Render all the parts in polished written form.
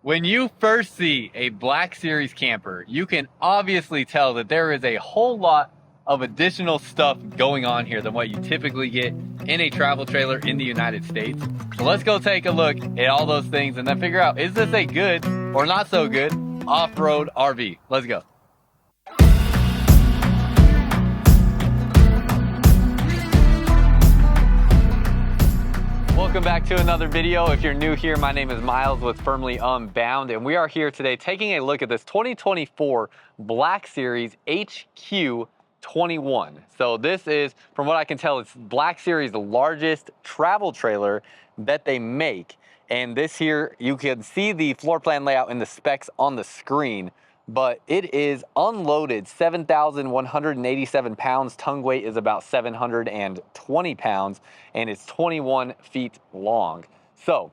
When you first see a Black Series camper, you can obviously tell that there is a whole lot of additional stuff going on here than what you typically get in a travel trailer in the United States. So let's go take a look at all those things and then figure out, is this a good or not so good off-road RV? Let's go. Welcome back to another video. If you're new here, my name is Myles with Firmly Unbound, and we are here today taking a look at this 2024 Black Series HQ21. So this is, from what I can tell, it's Black Series' largest travel trailer that they make. And this here, you can see the floor plan layout and the specs on the screen, but it is unloaded 7,187 pounds. Tongue weight is about 720 pounds, and it's 21 feet long. So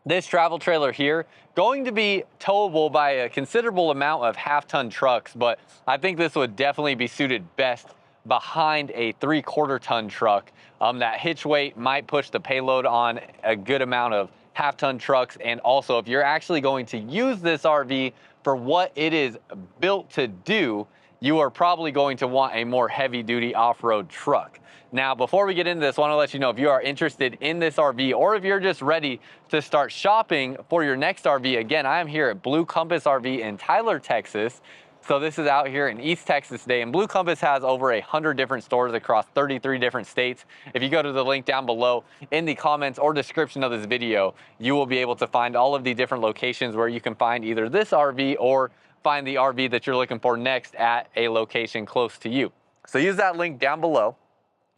this travel trailer here, going to be towable by a considerable amount of half-ton trucks, but I think this would definitely be suited best behind a 3/4 ton truck. That hitch weight might push the payload on a good amount of half-ton trucks, and also if you're actually going to use this RV for what it is built to do, you are probably going to want a more heavy-duty off-road truck. Now, before we get into this, I want to let you know, if you are interested in this RV or if you're just ready to start shopping for your next RV, again, I am here at Blue Compass RV in Tyler, Texas. So this is out here in East Texas today, and Blue Compass has over 100 different stores across 33 different states. If you go to the link down below in the comments or description of this video, you will be able to find all of the different locations where you can find either this RV or find the RV that you're looking for next at a location close to you. So use that link down below.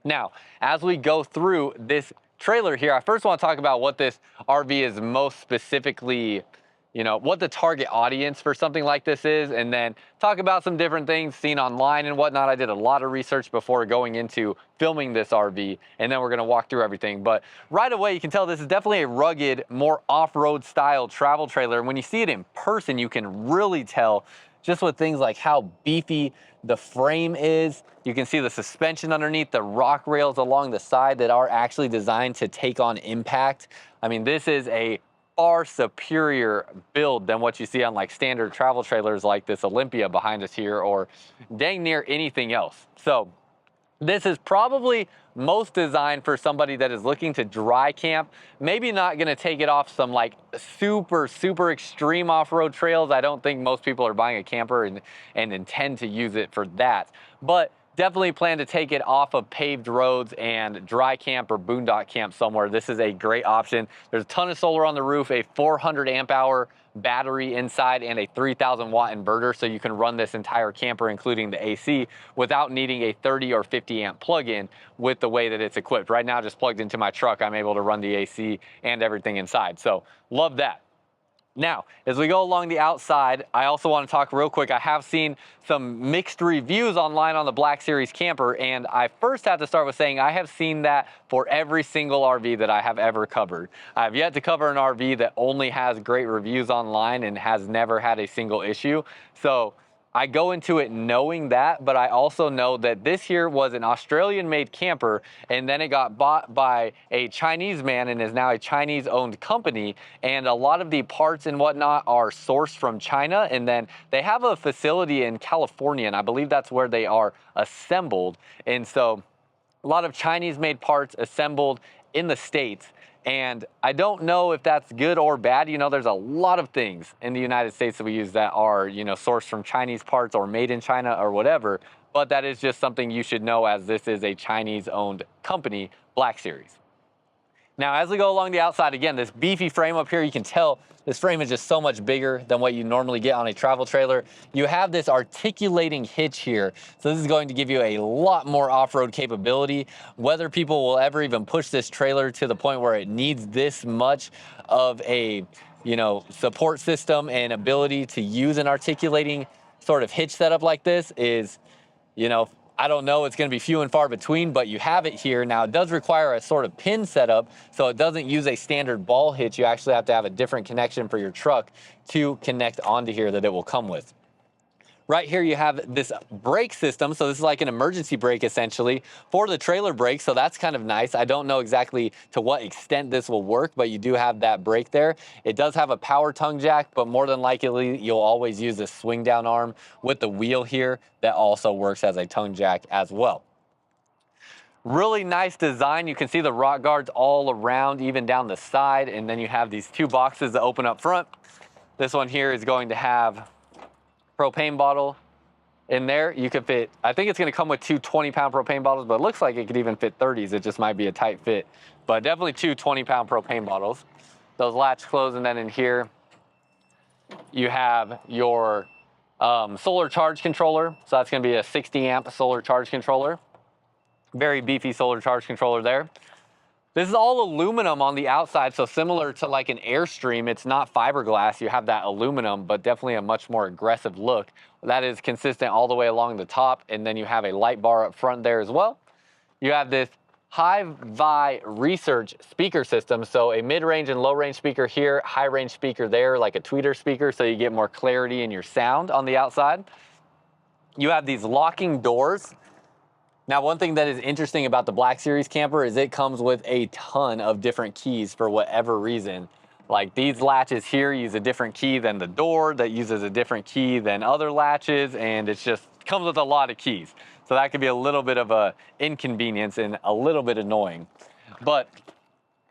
Now, as we go through this trailer here, I first want to talk about what this RV is most specifically, what the target audience for something like this is, and then talk about some different things seen online and whatnot. I did a lot of research before going into filming this RV, and then we're gonna walk through everything. But right away, you can tell this is definitely a rugged, more off-road style travel trailer. And when you see it in person, you can really tell just with things like how beefy the frame is. You can see the suspension underneath, the rock rails along the side that are actually designed to take on impact. I mean, this is a far superior build than what you see on like standard travel trailers like this Olympia behind us here, or dang near anything else. So this is probably most designed for somebody that is looking to dry camp, maybe not going to take it off some like super extreme off-road trails. I don't think most people are buying a camper and intend to use it for that, but definitely plan to take it off of paved roads and dry camp or boondock camp somewhere. This is a great option. There's a ton of solar on the roof, a 400 amp hour battery inside, and a 3,000 watt inverter, so you can run this entire camper, including the AC, without needing a 30 or 50 amp plug-in with the way that it's equipped. Right now, just plugged into my truck, I'm able to run the AC and everything inside. So love that. Now, as we go along the outside, I also want to talk real quick. I have seen some mixed reviews online on the Black Series camper, and I first have to start with saying I have seen that for every single RV that I have ever covered. I have yet to cover an RV that only has great reviews online and has never had a single issue. So I go into it knowing that, but I also know that this here was an Australian-made camper, and then it got bought by a Chinese man and is now a Chinese-owned company, and a lot of the parts and whatnot are sourced from China, and then they have a facility in California, and I believe that's where they are assembled. And so a lot of Chinese-made parts assembled in the States. And I don't know if that's good or bad. There's a lot of things in the United States that we use that are, sourced from Chinese parts or made in China or whatever. But that is just something you should know, as this is a Chinese-owned company, Black Series. Now, as we go along the outside, again, this beefy frame up here, you can tell this frame is just so much bigger than what you normally get on a travel trailer. You have this articulating hitch here, so this is going to give you a lot more off-road capability. Whether people will ever even push this trailer to the point where it needs this much of a, support system and ability to use an articulating sort of hitch setup like this is, I don't know, it's going to be few and far between, but you have it here. Now, it does require a sort of pin setup, so it doesn't use a standard ball hitch. You actually have to have a different connection for your truck to connect onto here that it will come with. Right here you have this brake system, so this is like an emergency brake essentially for the trailer brake, so that's kind of nice. I don't know exactly to what extent this will work, but you do have that brake there. It does have a power tongue jack, but more than likely you'll always use a swing down arm with the wheel here that also works as a tongue jack as well. Really nice design. You can see the rock guards all around, even down the side, and then you have these two boxes that open up front. This one here is going to have propane bottle in there. You could fit, I think it's going to come with two 20-pound propane bottles, but it looks like it could even fit 30s. It just might be a tight fit, but definitely two 20-pound propane bottles. Those latch close, and then in here you have your solar charge controller. So that's going to be a 60 amp solar charge controller. Very beefy solar charge controller there. This is all aluminum on the outside, so similar to like an Airstream, it's not fiberglass. You have that aluminum, but definitely a much more aggressive look. That is consistent all the way along the top, and then you have a light bar up front there as well. You have this Hi-Fi Research speaker system, so a mid-range and low-range speaker here, high-range speaker there, like a tweeter speaker, so you get more clarity in your sound on the outside. You have these locking doors. Now, one thing that is interesting about the Black Series camper is it comes with a ton of different keys for whatever reason. Like these latches here use a different key than the door, that uses a different key than other latches, and it's just comes with a lot of keys. So that could be a little bit of a inconvenience and a little bit annoying. But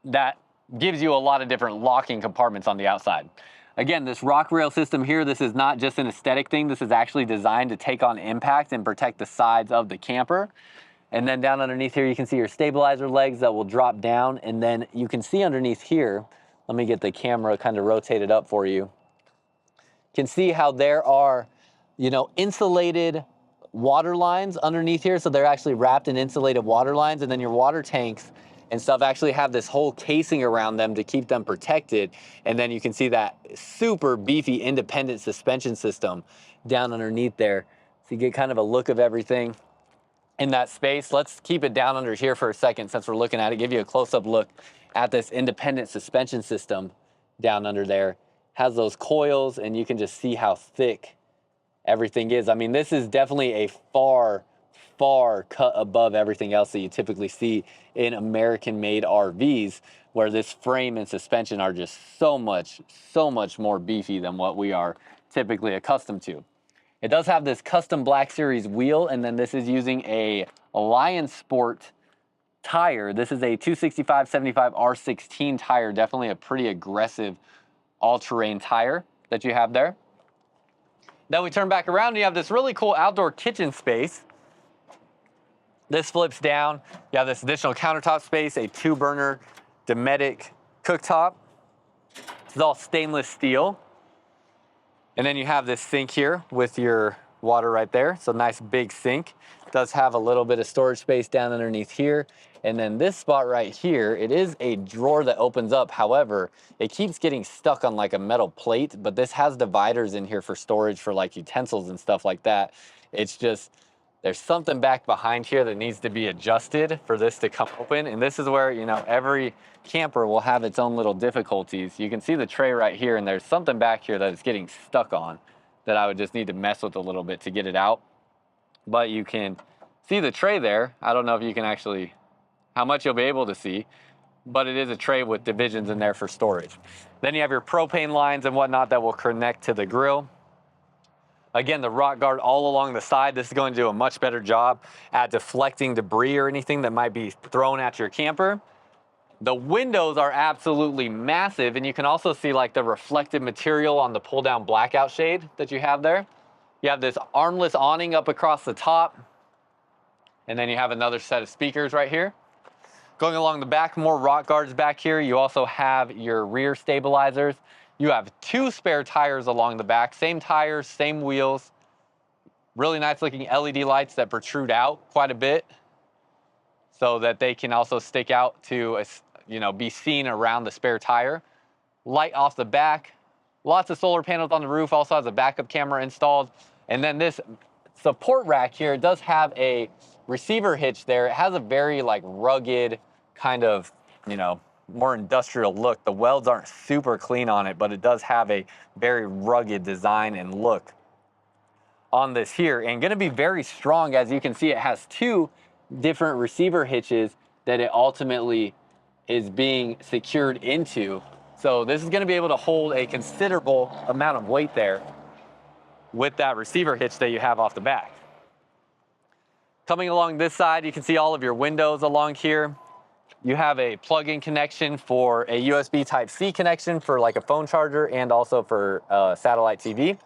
that gives you a lot of different locking compartments on the outside. Again, this rock rail system here, this is not just an aesthetic thing. This is actually designed to take on impact and protect the sides of the camper. And then down underneath here, you can see your stabilizer legs that will drop down. And then you can see underneath here, let me get the camera kind of rotated up for you. You can see how there are, insulated water lines underneath here. So they're actually wrapped in insulated water lines, and then your water tanks and stuff actually have this whole casing around them to keep them protected. And then you can see that super beefy independent suspension system down underneath there. So you get kind of a look of everything in that space. Let's keep it down under here for a second since we're looking at it, give you a close-up look at this independent suspension system down under there. Has those coils, and you can just see how thick everything is. I mean, this is definitely a far cut above everything else that you typically see in American-made RVs, where this frame and suspension are just so much more beefy than what we are typically accustomed to. It does have this custom Black Series wheel, and then this is using a Lion Sport tire. This is a 265/75 R16 tire, definitely a pretty aggressive all-terrain tire that you have there. Then we turn back around and you have this really cool outdoor kitchen space. This flips down. You have this additional countertop space, a 2-burner Dometic cooktop. This is all stainless steel. And then you have this sink here with your water right there. So nice big sink. It does have a little bit of storage space down underneath here. And then this spot right here, it is a drawer that opens up. However, it keeps getting stuck on like a metal plate, but this has dividers in here for storage for like utensils and stuff like that. It's just, there's something back behind here that needs to be adjusted for this to come open. And this is where, every camper will have its own little difficulties. You can see the tray right here, and there's something back here that it's getting stuck on that I would just need to mess with a little bit to get it out. But you can see the tray there. I don't know if you can actually, how much you'll be able to see, but it is a tray with divisions in there for storage. Then you have your propane lines and whatnot that will connect to the grill. Again, the rock guard all along the side. This is going to do a much better job at deflecting debris or anything that might be thrown at your camper. The windows are absolutely massive, and you can also see like the reflective material on the pull down blackout shade that you have there. You have this armless awning up across the top, and then you have another set of speakers right here. Going along the back, more rock guards back here. You also have your rear stabilizers. You have 2 spare tires along the back, same tires, same wheels. Really nice looking LED lights that protrude out quite a bit so that they can also stick out to, be seen around the spare tire. Light off the back, lots of solar panels on the roof, also has a backup camera installed. And then this support rack here, it does have a receiver hitch there. It has a very rugged kind of, more industrial look. The welds aren't super clean on it, but it does have a very rugged design and look. on this here, and gonna be very strong. As you can see, it has two different receiver hitches that it ultimately is being secured into. So this is gonna be able to hold a considerable amount of weight there with that receiver hitch that you have off the back. Coming along this side, you can see all of your windows along here. You have a plug-in connection for a USB Type-C connection for like a phone charger and also for satellite TV.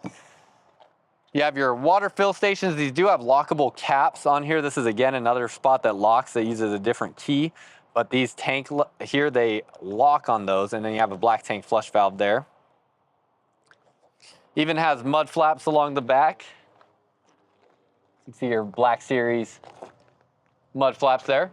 You have your water fill stations. These do have lockable caps on here. This is again another spot that locks that uses a different key, but these tank here, they lock on those, and then you have a black tank flush valve there. Even has mud flaps along the back. You can see your Black Series mud flaps there.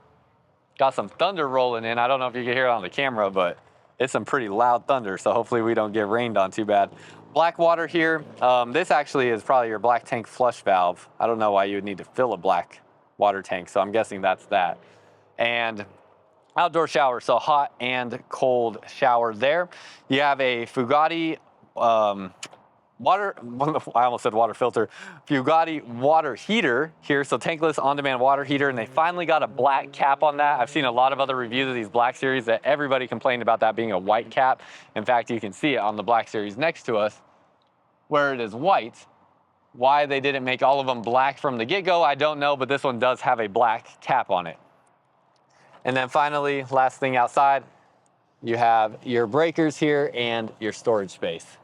Got some thunder rolling in. I don't know if you can hear it on the camera, but it's some pretty loud thunder, so hopefully we don't get rained on too bad. Black water here. This actually is probably your black tank flush valve. I don't know why you would need to fill a black water tank, so I'm guessing that's that. And outdoor shower, so hot and cold shower there. You have a Fugatti I almost said water filter, Fugatti water heater here, so tankless on-demand water heater, and they finally got a black cap on that. I've seen a lot of other reviews of these Black Series that everybody complained about that being a white cap. In fact, you can see it on the Black Series next to us where it is white. Why they didn't make all of them black from the get-go, I don't know, but this one does have a black cap on it. And then finally, last thing outside, you have your breakers here and your storage space.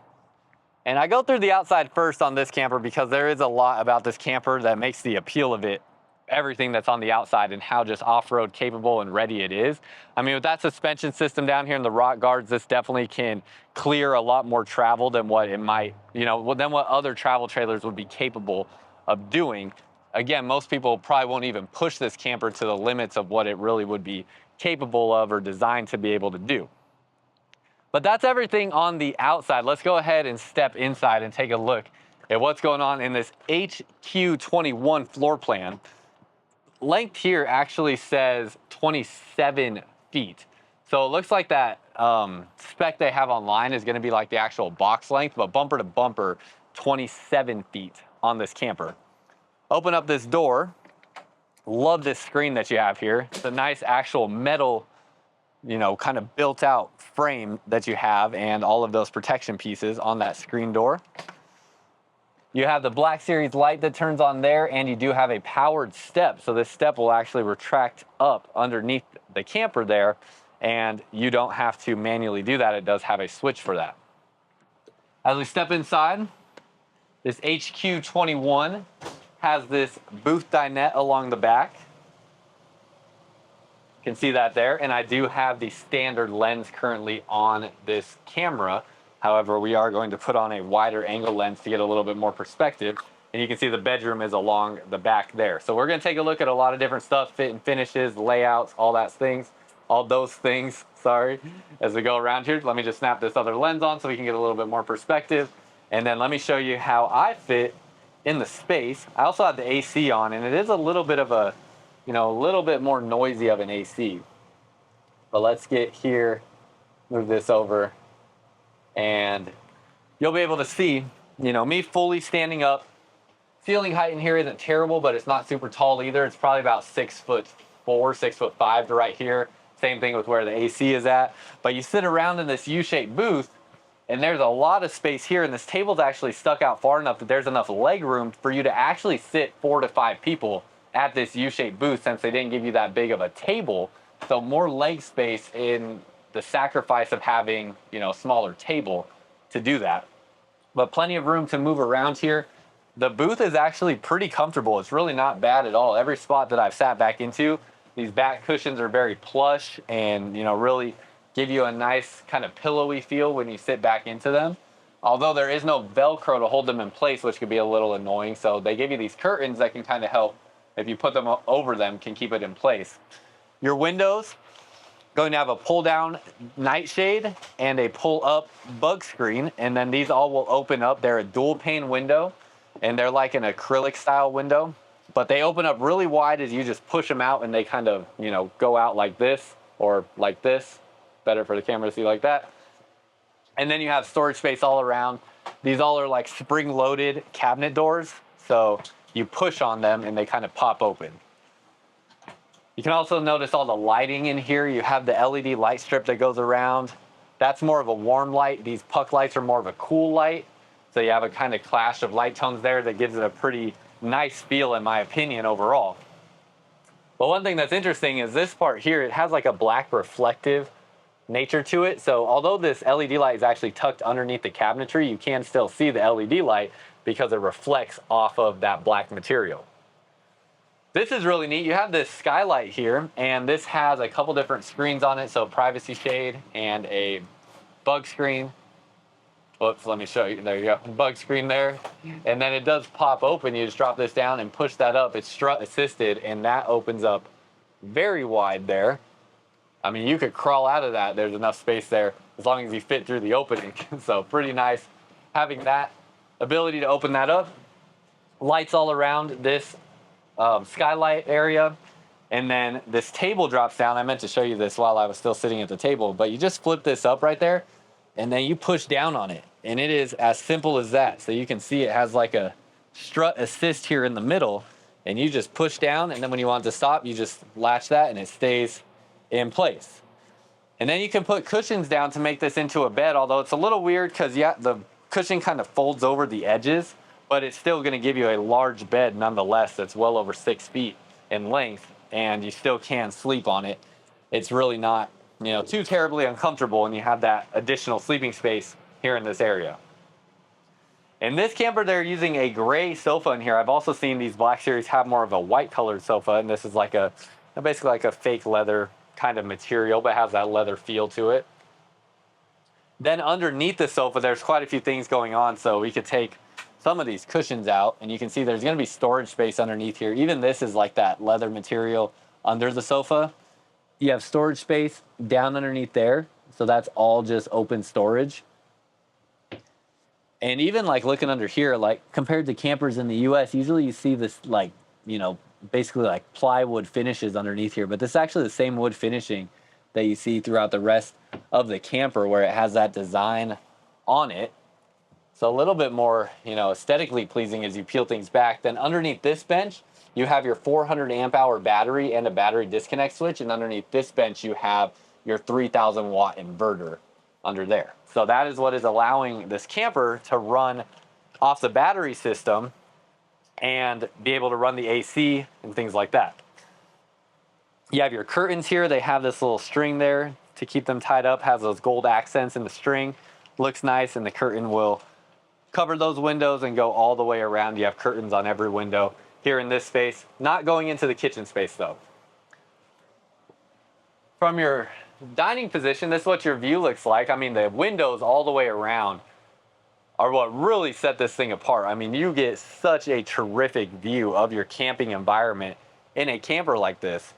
And I go through the outside first on this camper because there is a lot about this camper that makes the appeal of it, everything that's on the outside and how just off-road capable and ready it is. I mean, with that suspension system down here and the rock guards, this definitely can clear a lot more travel than what it might, than what other travel trailers would be capable of doing. Again, most people probably won't even push this camper to the limits of what it really would be capable of or designed to be able to do. But that's everything on the outside. Let's go ahead and step inside and take a look at what's going on in this HQ21 floor plan. Length here actually says 27 feet. So it looks like that spec they have online is gonna be like the actual box length, but bumper to bumper, 27 feet on this camper. Open up this door. Love this screen that you have here. It's a nice actual metal, kind of built out frame that you have and all of those protection pieces on that screen door. You have the Black Series light that turns on there, and you do have a powered step. So this step will actually retract up underneath the camper there, and you don't have to manually do that. It does have a switch for that. As we step inside, this HQ21 has this booth dinette along the back. You can see that there, and I do have the standard lens currently on this camera. However, we are going to put on a wider angle lens to get a little bit more perspective, and you can see the bedroom is along the back there. So we're going to take a look at a lot of different stuff, fit and finishes, layouts, all those things, sorry, as we go around here. Let me just snap this other lens on so we can get a little bit more perspective, and then let me show you how I fit in the space. I also have the AC on, and it is a little bit of a little bit more noisy of an AC. But let's get here, move this over, and you'll be able to see, me fully standing up. Ceiling height in here isn't terrible, but it's not super tall either. It's probably about 6'4", 6'5" to right here. Same thing with where the AC is at. But you sit around in this U-shaped booth, and there's a lot of space here, and this table's actually stuck out far enough that there's enough leg room for you to actually sit 4 to 5 people at this U-shaped booth, since they didn't give you that big of a table. So more leg space in the sacrifice of having, a smaller table to do that. But plenty of room to move around here. The booth is actually pretty comfortable. It's really not bad at all. Every spot that I've sat back into, these back cushions are very plush and, really give you a nice kind of pillowy feel when you sit back into them. Although there is no Velcro to hold them in place, which could be a little annoying. So they give you these curtains that can kind of help, if you put them over them, can keep it in place. Your windows, going to have a pull down nightshade and a pull up bug screen. And then these all will open up. They're a dual pane window, and they're like an acrylic style window, but they open up really wide as you just push them out, and they kind of, go out like this or like this. Better for the camera to see like that. And then you have storage space all around. These all are like spring loaded cabinet doors. So you push on them and they kind of pop open. You can also notice all the lighting in here. You have the LED light strip that goes around. That's more of a warm light. These puck lights are more of a cool light. So you have a kind of clash of light tones there that gives it a pretty nice feel, in my opinion, overall. But one thing that's interesting is this part here, it has like a black reflective nature to it. So although this LED light is actually tucked underneath the cabinetry, you can still see the LED light because it reflects off of that black material. This is really neat. You have this skylight here, and this has a couple different screens on it. So privacy shade and a bug screen. Whoops, let me show you. There you go, bug screen there. And then it does pop open. You just drop this down and push that up. It's strut assisted, and that opens up very wide there. I mean, you could crawl out of that. There's enough space there as long as you fit through the opening. So pretty nice having that ability to open that up. Lights all around this skylight area. And then this table drops down. I meant to show you this while I was still sitting at the table, but you just flip this up right there and then you push down on it. And it is as simple as that. So you can see it has like a strut assist here in the middle, and you just push down, and then when you want it to stop, you just latch that and it stays in place. And then you can put cushions down to make this into a bed, although it's a little weird because yeah, the cushion kind of folds over the edges, but it's still going to give you a large bed nonetheless that's well over 6 feet in length, and you still can sleep on it. It's really not, you know, too terribly uncomfortable, and you have that additional sleeping space here in this area. In this camper, they're using a gray sofa in here. I've also seen these Black Series have more of a white colored sofa, and this is like a basically like a fake leather kind of material, but has that leather feel to it. Then underneath the sofa, there's quite a few things going on. So we could take some of these cushions out, and you can see there's going to be storage space underneath here. Even this is like that leather material under the sofa. You have storage space down underneath there. So that's all just open storage. And even like looking under here, like compared to campers in the US, usually you see this like, you know, basically like plywood finishes underneath here, but this is actually the same wood finishing that you see throughout the rest of the camper, where it has that design on it. So a little bit more, you know, aesthetically pleasing as you peel things back. Then underneath this bench, you have your 400 amp hour battery and a battery disconnect switch. And underneath this bench, you have your 3000 watt inverter under there. So that is what is allowing this camper to run off the battery system and be able to run the AC and things like that. You have your curtains here. They have this little string there to keep them tied up, has those gold accents in the string. Looks nice, and the curtain will cover those windows and go all the way around. You have curtains on every window here in this space. Not going into the kitchen space though. From your dining position, this is what your view looks like. I mean, the windows all the way around are what really set this thing apart. I mean, you get such a terrific view of your camping environment in a camper like this.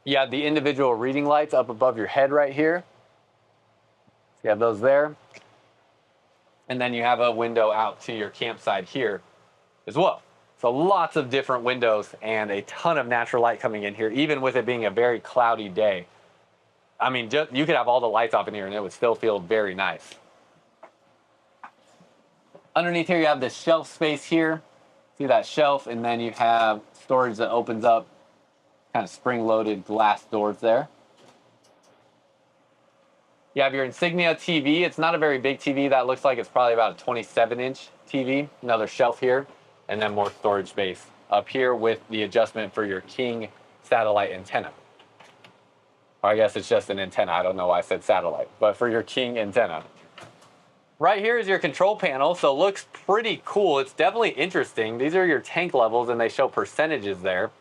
You have the individual reading lights up above your head right here. You have those there. And then you have a window out to your campsite here as well. So lots of different windows and a ton of natural light coming in here, even with it being a very cloudy day. I mean, you could have all the lights off in here and it would still feel very nice. Underneath here, you have this shelf space here. See that shelf? And then you have storage that opens up, kind of spring-loaded glass doors there. You have your Insignia TV. It's not a very big TV. That looks like it's probably about a 27-inch TV. Another shelf here, and then more storage space up here with the adjustment for your King satellite antenna. Or I guess it's just an antenna. I don't know why I said satellite, but for your King antenna. Right here is your control panel, so it looks pretty cool. It's definitely interesting. These are your tank levels, and they show percentages there.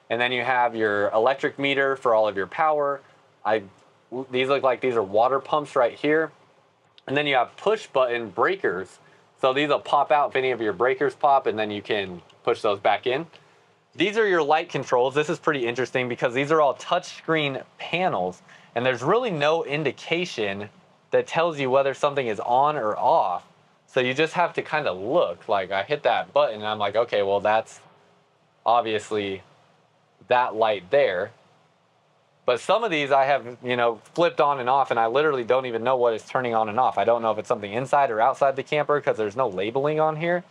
And then you have your electric meter for all of your power. These look like these are water pumps right here. And then you have push button breakers. So these will pop out if any of your breakers pop, and then you can push those back in. These are your light controls. This is pretty interesting because these are all touchscreen panels, and there's really no indication that tells you whether something is on or off. So you just have to kind of look. Like I hit that button and I'm like, okay, well that's obviously that light there. But some of these I have, you know, flipped on and off, and I literally don't even know what is turning on and off. I don't know if it's something inside or outside the camper because there's no labeling on here.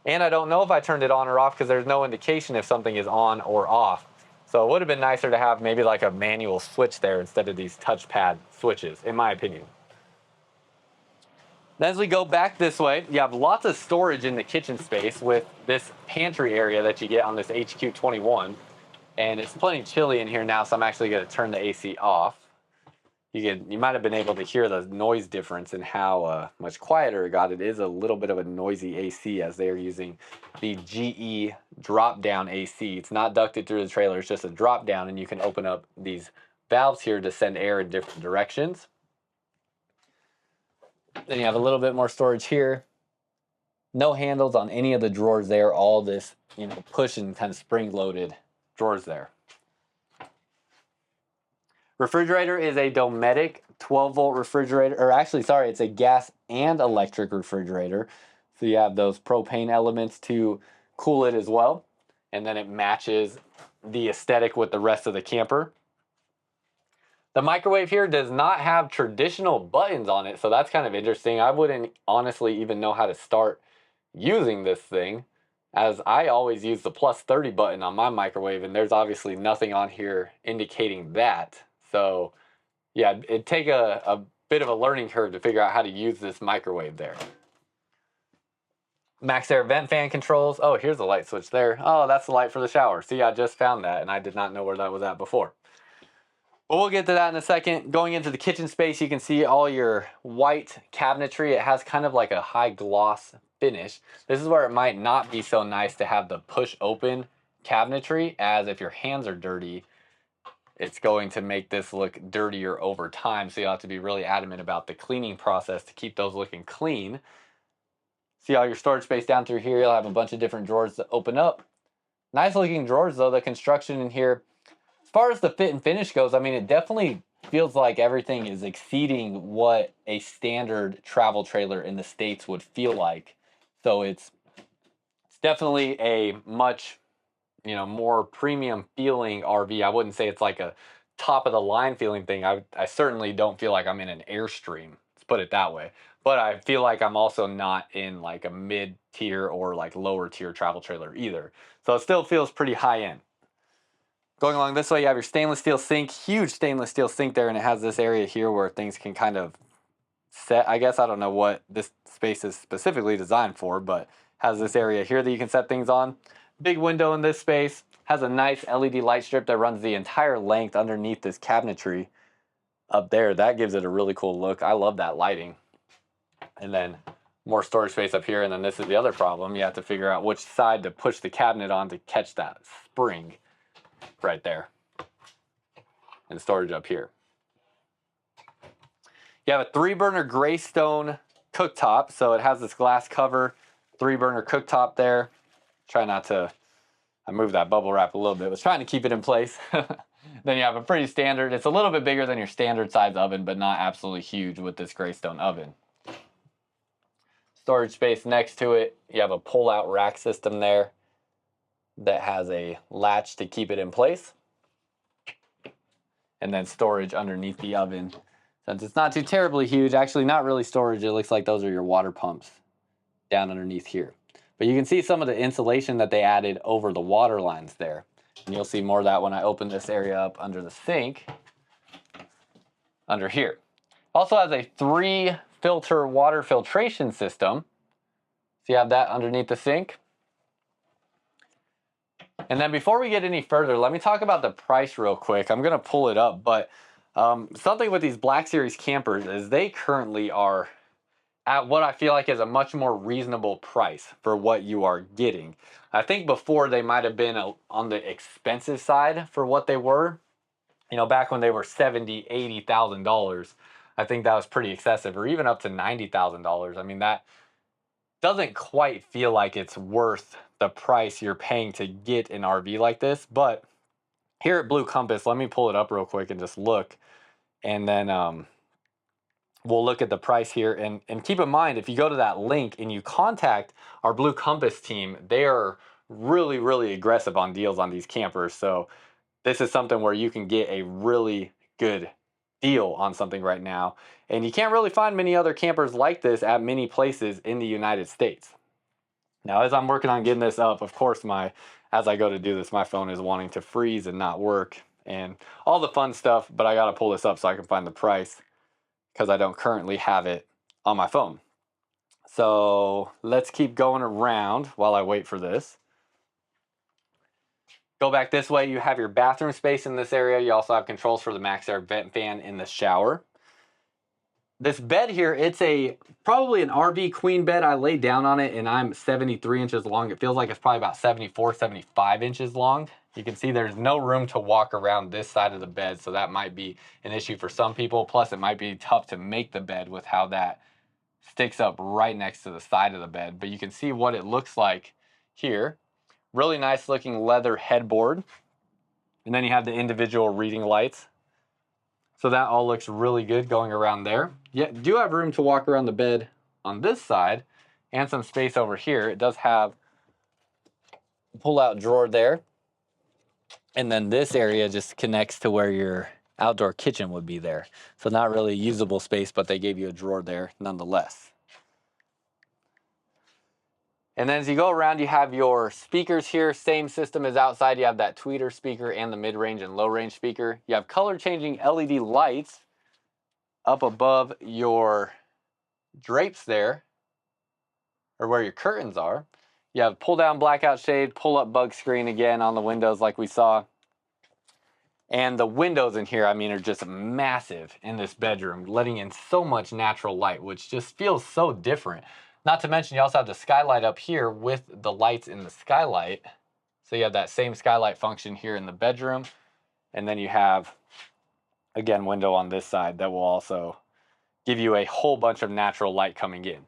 And I don't know if I turned it on or off because there's no indication if something is on or off. So it would have been nicer to have maybe like a manual switch there instead of these touchpad switches, in my opinion. Then as we go back this way, you have lots of storage in the kitchen space with this pantry area that you get on this HQ21. And it's plenty chilly in here now, so I'm actually going to turn the AC off. You might have been able to hear the noise difference and how much quieter it got. It is a little bit of a noisy AC as they are using the GE drop down AC. It's not ducted through the trailer, it's just a drop down, and you can open up these valves here to send air in different directions. Then you have a little bit more storage here. No handles on any of the drawers there, all this, push and kind of spring loaded drawers there. Refrigerator is a Dometic 12-volt refrigerator, or actually, sorry, it's a gas and electric refrigerator. So you have those propane elements to cool it as well. And then it matches the aesthetic with the rest of the camper. The microwave here does not have traditional buttons on it, so that's kind of interesting. I wouldn't honestly even know how to start using this thing, as I always use the +30 button on my microwave, and there's obviously nothing on here indicating that. So yeah, it'd take a bit of a learning curve to figure out how to use this microwave there. Max Air vent fan controls. Oh, here's the light switch there. Oh, that's the light for the shower. See, I just found that and I did not know where that was at before. But we'll get to that in a second. Going into the kitchen space, you can see all your white cabinetry. It has kind of like a high gloss finish. This is where it might not be so nice to have the push open cabinetry, as if your hands are dirty, it's going to make this look dirtier over time. So you'll have to be really adamant about the cleaning process to keep those looking clean. See all your storage space down through here. You'll have a bunch of different drawers that open up. Nice looking drawers though. The construction in here, as far as the fit and finish goes, I mean, it definitely feels like everything is exceeding what a standard travel trailer in the States would feel like. So it's definitely a much more premium feeling RV. I wouldn't say it's like a top of the line feeling thing. I certainly don't feel like I'm in an Airstream, let's put it that way. But I feel like I'm also not in like a mid tier or like lower tier travel trailer either. So it still feels pretty high end. Going along this way, you have your stainless steel sink, huge stainless steel sink there, and it has this area here where things can kind of set. I guess I don't know what this space is specifically designed for, but has this area here that you can set things on. Big window in this space, has a nice LED light strip that runs the entire length underneath this cabinetry up there. That gives it a really cool look. I love that lighting. And then more storage space up here, and then this is the other problem. You have to figure out which side to push the cabinet on to catch that spring right there. And storage up here. You have a 3-burner gray stone cooktop, so it has this glass cover, 3-burner cooktop there. Try not to, I moved that bubble wrap a little bit, was trying to keep it in place. Then you have a pretty standard, it's a little bit bigger than your standard size oven, but not absolutely huge with this gray stone oven. Storage space next to it, you have a pull-out rack system there that has a latch to keep it in place. And then storage underneath the oven. Since it's not too terribly huge, actually not really storage, it looks like those are your water pumps down underneath here. But you can see some of the insulation that they added over the water lines there. And you'll see more of that when I open this area up under the sink, under here. Also has a 3-filter water filtration system. So you have that underneath the sink. And then before we get any further, let me talk about the price real quick. I'm gonna pull it up, but something with these Black Series campers is they currently are at what I feel like is a much more reasonable price for what you are getting. I think before they might have been on the expensive side for what they were. Back when they were $70,000, $80,000, I think that was pretty excessive, or even up to $90,000. I mean, that doesn't quite feel like it's worth the price you're paying to get an RV like this. But here at Blue Compass, let me pull it up real quick and just look. And then we'll look at the price here. And keep in mind, if you go to that link and you contact our Blue Compass team, they are really, really aggressive on deals on these campers. So this is something where you can get a really good deal on something right now. And you can't really find many other campers like this at many places in the United States. Now, as I'm working on getting this up, of course, as I go to do this, my phone is wanting to freeze and not work and all the fun stuff, but I got to pull this up so I can find the price because I don't currently have it on my phone. So let's keep going around while I wait for this. Go back this way, you have your bathroom space in this area. You also have controls for the MaxxAir vent fan in the shower. This bed here, it's probably an RV queen bed. I laid down on it and I'm 73 inches long. It feels like it's probably about 74, 75 inches long. You can see there's no room to walk around this side of the bed, so that might be an issue for some people. Plus, it might be tough to make the bed with how that sticks up right next to the side of the bed. But you can see what it looks like here. Really nice looking leather headboard. And then you have the individual reading lights. So that all looks really good going around there. You do have room to walk around the bed on this side and some space over here. It does have a pull-out drawer there. And then this area just connects to where your outdoor kitchen would be there. So not really usable space, but they gave you a drawer there nonetheless. And then as you go around, you have your speakers here. Same system as outside. You have that tweeter speaker and the mid-range and low-range speaker. You have color-changing LED lights up above your drapes there, or where your curtains are. You have pull-down blackout shade, pull-up bug screen again on the windows like we saw. And the windows in here, I mean, are just massive in this bedroom, letting in so much natural light, which just feels so different. Not to mention, you also have the skylight up here with the lights in the skylight. So you have that same skylight function here in the bedroom. And then you have, again, window on this side that will also give you a whole bunch of natural light coming in.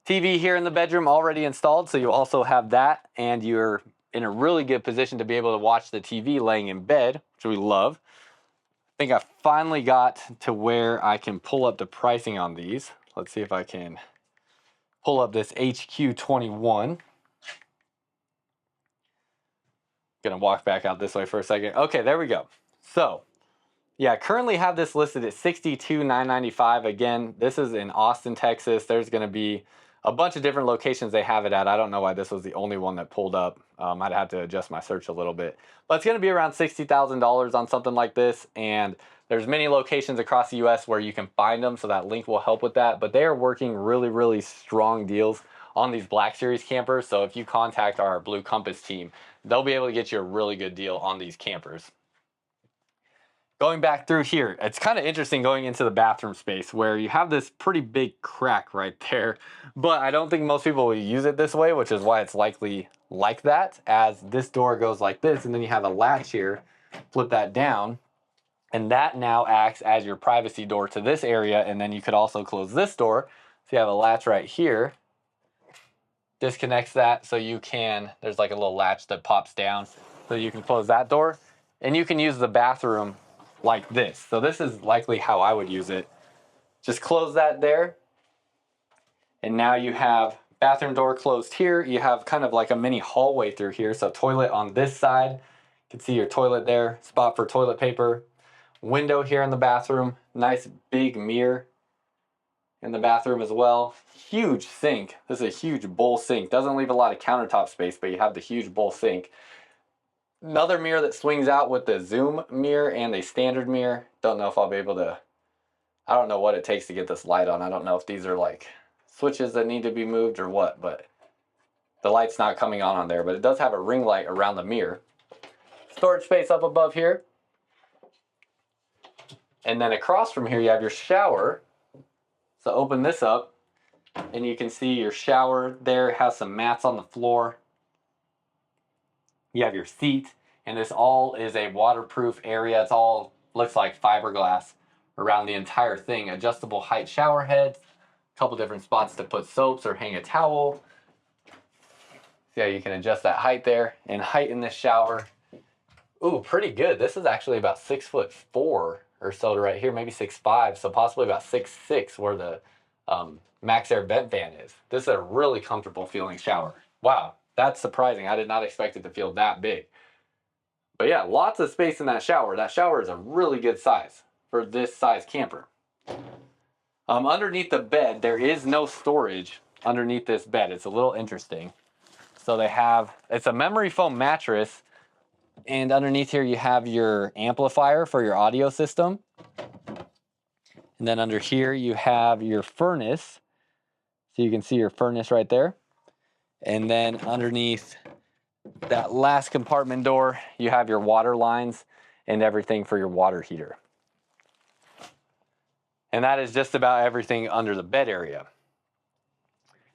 TV here in the bedroom already installed, so you also have that, and you're in a really good position to be able to watch the TV laying in bed, which we love. I think I finally got to where I can pull up the pricing on these. Let's see if I can pull up this HQ21. Gonna walk back out this way for a second. Okay, there we go. So, yeah, currently have this listed at $62,995. Again, this is in Austin, Texas. There's gonna be a bunch of different locations they have it at. I don't know why this was the only one that pulled up. I'd have to adjust my search a little bit. But it's gonna be around $60,000 on something like this. And there's many locations across the US where you can find them, so that link will help with that. But they are working really, really strong deals on these Black Series campers. So if you contact our Blue Compass team, they'll be able to get you a really good deal on these campers. Going back through here, it's kind of interesting going into the bathroom space where you have this pretty big crack right there, but I don't think most people will use it this way, which is why it's likely like that, as this door goes like this, and then you have a latch here, flip that down, and that now acts as your privacy door to this area, and then you could also close this door. So you have a latch right here, disconnects that so you can, there's like a little latch that pops down, so you can close that door, and you can use the bathroom like this. So this is likely how I would use it. Just close that there. And now you have bathroom door closed here. You have kind of like a mini hallway through here. So toilet on this side. You can see your toilet there. Spot for toilet paper. Window here in the bathroom. Nice big mirror in the bathroom as well. Huge sink. This is a huge bowl sink. Doesn't leave a lot of countertop space, but you have the huge bowl sink. Another mirror that swings out with the zoom mirror and a standard mirror. Don't know if I'll be able to, I don't know what it takes to get this light on. I don't know if these are like switches that need to be moved or what, but the light's not coming on there, but it does have a ring light around the mirror. Storage space up above here. And then across from here, you have your shower. So open this up and you can see your shower there. It has some mats on the floor. You have your seat, and this all is a waterproof area. It's all looks like fiberglass around the entire thing. Adjustable height shower heads, a couple different spots to put soaps or hang a towel. See how you can adjust that height there, and height in this shower. Ooh, pretty good. This is actually about 6'4" or so to right here, maybe 6'5", so possibly about 6'6" where the MaxxAir vent fan is. This is a really comfortable feeling shower. Wow. That's surprising. I did not expect it to feel that big. But yeah, lots of space in that shower. That shower is a really good size for this size camper. Underneath the bed, there is no storage underneath this bed. It's a little interesting. So they have, it's a memory foam mattress, and underneath here you have your amplifier for your audio system. And then under here you have your furnace. So you can see your furnace right there. And then underneath that last compartment door, you have your water lines and everything for your water heater. And that is just about everything under the bed area.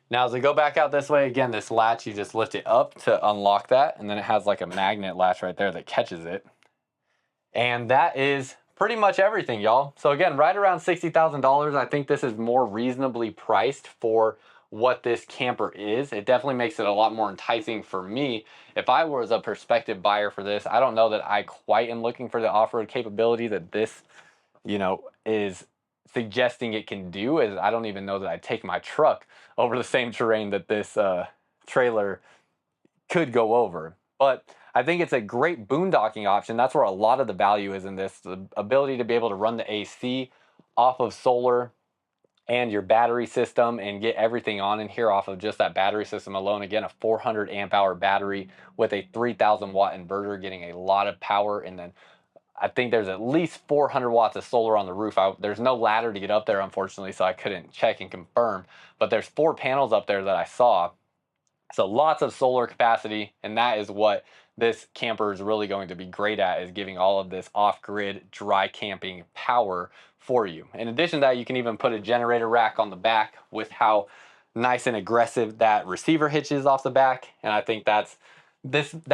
Now, as we go back out this way, again, this latch, you just lift it up to unlock that. And then it has like a magnet latch right there that catches it. And that is pretty much everything, y'all. So again, right around $60,000. I think this is more reasonably priced for what this camper is. It definitely makes it a lot more enticing for me. If I was a prospective buyer for this, I don't know that I quite am looking for the off-road capability that this, you know, is suggesting it can do. Is I don't even know that I'd take my truck over the same terrain that this trailer could go over. But I think it's a great boondocking option. That's where a lot of the value is in this. The ability to be able to run the AC off of solar and your battery system and get everything on in here off of just that battery system alone. Again, a 400 amp hour battery with a 3000 watt inverter, getting a lot of power. And then I think there's at least 400 watts of solar on the roof. There's no ladder to get up there, unfortunately, so I couldn't check and confirm. But there's 4 panels up there that I saw. So lots of solar capacity, and that is what this camper is really going to be great at, is giving all of this off-grid dry camping power for you. In addition to that, you can even put a generator rack on the back with how nice and aggressive that receiver hitch is off the back. And I think that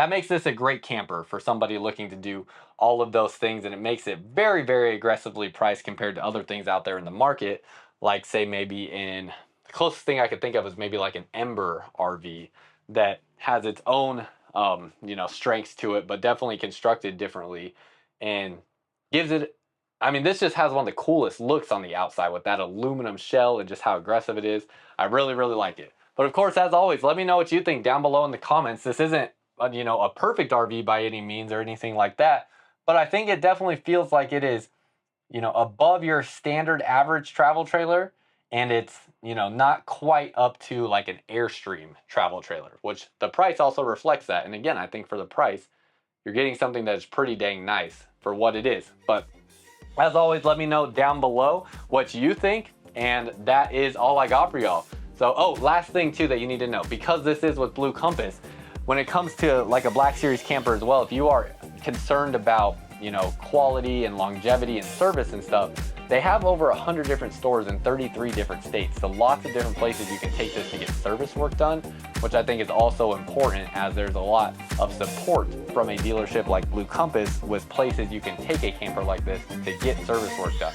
makes this a great camper for somebody looking to do all of those things, and it makes it very, very aggressively priced compared to other things out there in the market, like say maybe in, the closest thing I could think of is maybe like an Ember RV that has its own you know, strengths to it, but definitely constructed differently and gives it, I mean, this just has one of the coolest looks on the outside with that aluminum shell and just how aggressive it is. I really, really like it. But of course, as always, let me know what you think down below in the comments. This isn't, you know, a perfect RV by any means or anything like that, but I think it definitely feels like it is, you know, above your standard average travel trailer, and it's, you know, not quite up to like an Airstream travel trailer, which the price also reflects that. And again, I think for the price, you're getting something that is pretty dang nice for what it is. But as always, let me know down below what you think, and that is all I got for y'all. So, oh, last thing too that you need to know, because this is with Blue Compass, when it comes to like a Black Series camper as well, if you are concerned about, you know, quality and longevity and service and stuff, they have over 100 different stores in 33 different states. So lots of different places you can take this to get service work done, which I think is also important, as there's a lot of support from a dealership like Blue Compass with places you can take a camper like this to get service work done.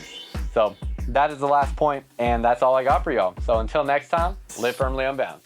So that is the last point, and that's all I got for y'all. So until next time, live firmly unbound.